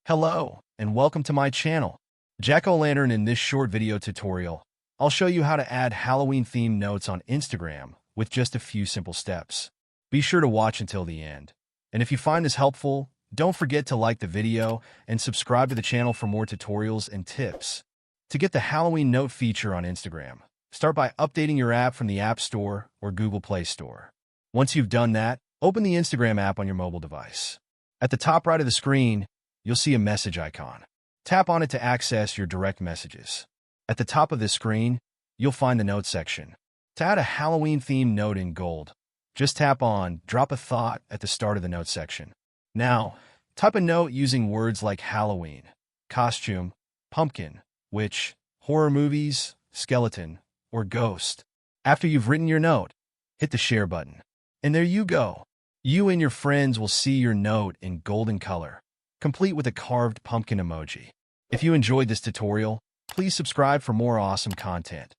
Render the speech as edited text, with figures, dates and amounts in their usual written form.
Hello, and welcome to my channel, Jack-O-Lantern. In this short video tutorial, I'll show you how to add Halloween-themed notes on Instagram with just a few simple steps. Be sure to watch until the end. And if you find this helpful, don't forget to like the video and subscribe to the channel for more tutorials and tips. To get the Halloween note feature on Instagram, start by updating your app from the App Store or Google Play Store. Once you've done that, open the Instagram app on your mobile device. At the top right of the screen, you'll see a message icon. Tap on it to access your direct messages. At the top of this screen, you'll find the note section. To add a Halloween-themed note in gold, just tap on Drop a Thought at the start of the note section. Now, type a note using words like Halloween, costume, pumpkin, witch, horror movies, skeleton, or ghost. After you've written your note, hit the share button. And there you go. You and your friends will see your note in golden color, complete with a carved pumpkin emoji. If you enjoyed this tutorial, please subscribe for more awesome content.